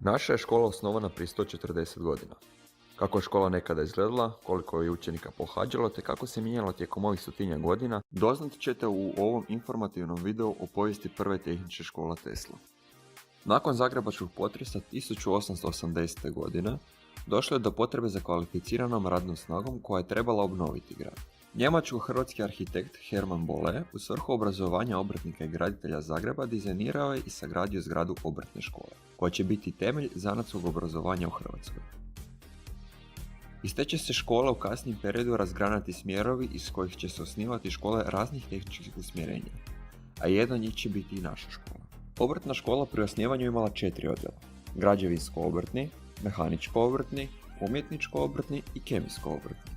Naša je škola osnovana prije 140 godina. Kako je škola nekada izgledala, koliko je učenika pohađalo te kako se mijenjalo tijekom ovih 100 godina, doznat ćete u ovom informativnom videu o povijesti prve tehničke škole Tesla. Nakon zagrebačkog potresa 1880. godine došlo je do potrebe za kvalificiranom radnom snagom koja je trebala obnoviti grad. Njemačko-hrvatski arhitekt Hermann Bolle u svrhu obrazovanja obrtnika i graditelja Zagreba dizajnirao je i sagradio zgradu obrtne škole, koja će biti temelj zanatskog obrazovanja u Hrvatskoj. Iz te će se škole u kasnijem periodu razgranati smjerovi iz kojih će se osnivati škole raznih tehničkih usmjerenja, a jedan od njih će biti i naša škola. Obrtna škola pri osnivanju imala 4 odjela: građevinsko-obrtni, mehaničko-obrtni, umjetničko-obrtni i kemijsko-obrtni.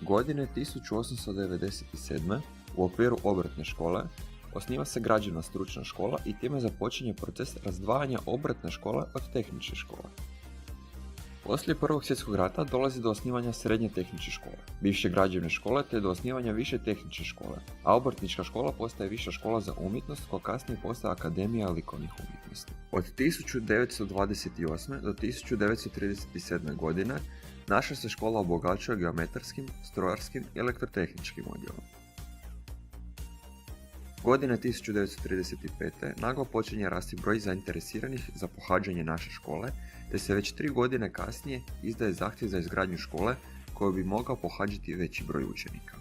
Godine 1897. u okviru obrtne škole osniva se građevna stručna škola i time započinje proces razdvajanja obrtne škole od tehničke škole. Poslije Prvog svjetskog rata dolazi do osnivanja srednje tehničke škole, bivše građevne škole te do osnivanja više tehničke škole, a obrtnička škola postaje viša škola za umjetnost koja kasnije postaje Akademija likovnih umjetnosti. Od 1928. do 1937. godine naša se škola obogaćuje geometarskim, strojarskim i elektrotehničkim odjelom. Godine 1935. naglo počinje rasti broj zainteresiranih za pohađanje naše škole, te se već 3 godine kasnije izdaje zahtjev za izgradnju škole koju bi mogao pohađati veći broj učenika.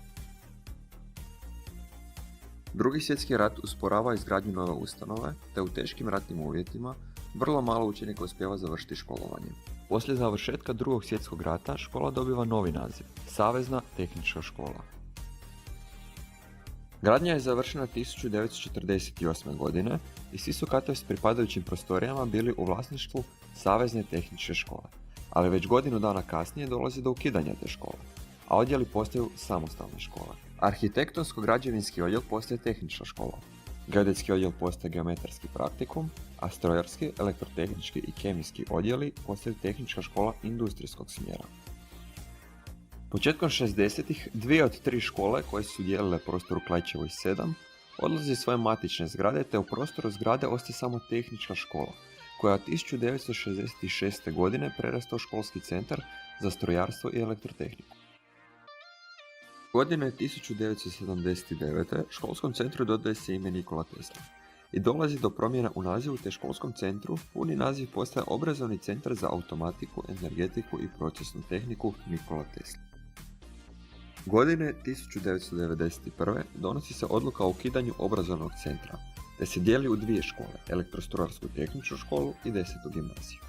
Drugi svjetski rat usporava izgradnju nove ustanove, te u teškim ratnim uvjetima vrlo malo učenika uspijeva završiti školovanje. Poslije završetka Drugog svjetskog rata škola dobiva novi naziv – Savezna tehnička škola. Gradnja je završena 1948. godine i svi su katovi s pripadajućim prostorijama bili u vlasništvu Savezne tehničke škole, ali već godinu dana kasnije dolazi do ukidanja te škole, a odjeli postaju samostalne škole. Arhitektonsko-građevinski odjel postaje tehnička škola, geodetski odjel postaje geometarski praktikum, a strojarski, elektrotehnički i kemijski odjeli postaju tehnička škola industrijskog smjera. Početkom 60-ih 2 od 3 škole koje su dijelile prostor u Klaićevoj 7 odlaze iz svoje matične zgrade, te u prostoru zgrade ostaje samo tehnička škola, koja od 1966. godine prerasta u školski centar za strojarstvo i elektrotehniku. Godine 1979. školskom centru dodaje se ime Nikola Tesla i dolazi do promjena u nazivu, te školskom centru puni naziv postaje Obrazovni centar za automatiku, energetiku i procesnu tehniku Nikola Tesla. Godine 1991. donosi se odluka o ukidanju obrazovnog centra, te se dijeli u 2 škole, elektrostrojarsku tehničku školu i 10. gimnaziju.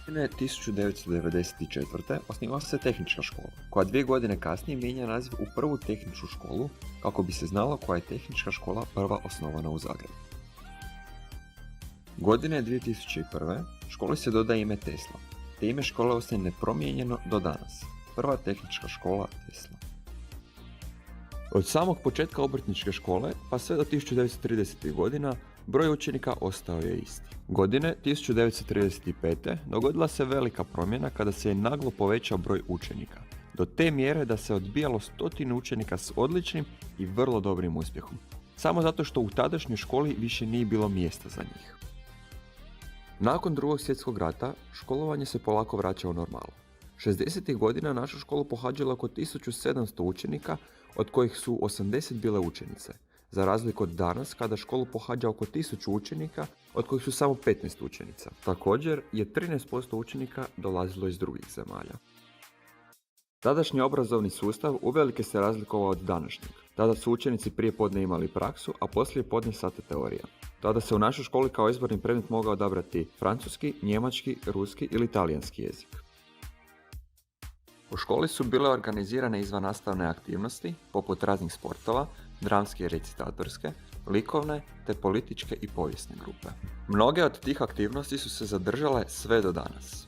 Godine 1994. osniva se tehnička škola, koja 2 godine kasnije mijenja naziv u prvu tehničku školu kako bi se znalo koja je tehnička škola prva osnovana u Zagrebu. Godine 2001. školi se dodaje ime Tesla, te ime škole ostaje nepromijenjeno do danas. Prva tehnička škola Tesla. Od samog početka obrtničke škole pa sve do 1930. godina broj učenika ostao je isti. Godine 1935. dogodila se velika promjena kada se je naglo povećao broj učenika, do te mjere da se odbijalo 100 učenika s odličnim i vrlo dobrim uspjehom, samo zato što u tadašnjoj školi više nije bilo mjesta za njih. Nakon Drugog svjetskog rata školovanje se polako vraća u normalu. 60. godina našu školu pohađalo oko 1700 učenika, od kojih su 80 bile učenice, za razliku od danas kada školu pohađa oko 1000 učenika, od kojih su samo 15 učenica. Također je 13% učenika dolazilo iz drugih zemalja. Tadašnji obrazovni sustav uvelike se razlikovao od današnjeg. Tada su učenici prije podne imali praksu, a poslije podne sate teorija. Tada se u našoj školi kao izborni predmet mogao odabrati francuski, njemački, ruski ili talijanski jezik. U školi su bile organizirane izvannastavne aktivnosti, poput raznih sportova, dramske i recitatorske, likovne te političke i povijesne grupe. Mnoge od tih aktivnosti su se zadržale sve do danas.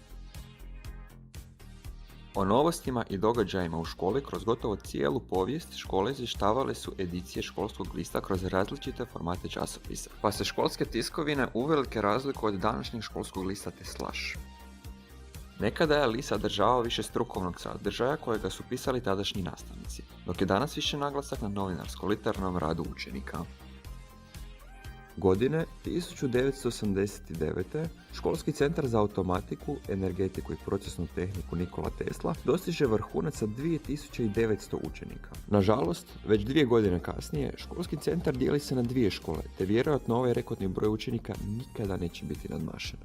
O novostima i događajima u školi kroz gotovo cijelu povijest škole izvještavale su edicije školskog lista kroz različite formate časopisa, pa se školske tiskovine uvelike razlikuju od današnjeg školskog lista Teslaš. Nekada je list sadržavao više strukovnog sadržaja kojega su pisali tadašnji nastavnici, dok je danas više naglasak na novinarsko-literarnom radu učenika. Godine 1989. Školski centar za automatiku, energetiku i procesnu tehniku Nikola Tesla dostiže vrhunac sa 2900 učenika. Nažalost, već 2 godine kasnije, školski centar dijeli se na 2 škole, te vjerojatno ovaj rekordni broj učenika nikada neće biti nadmašen.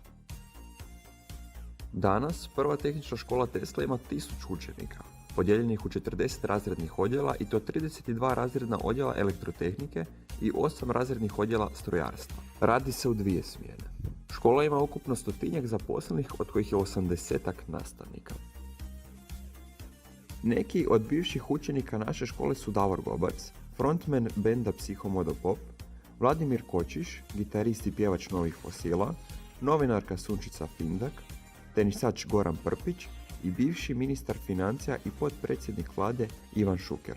Danas, prva tehnička škola Tesla ima 1000 učenika, podijeljenih u 40 razrednih odjela i to 32 razredna odjela elektrotehnike i 8 razrednih odjela strojarstva. Radi se u 2 smjene. Škola ima ukupno 100-tinjak zaposlenih, od kojih je 80-ak nastavnika. Neki od bivših učenika naše škole su Davor Gobac, frontman benda Psihomodopop, Vladimir Kočiš, gitarist i pjevač Novih fosila, novinarka Sunčica Pindak, tenisač Goran Prpić i bivši ministar financija i potpredsjednik vlade Ivan Šuker.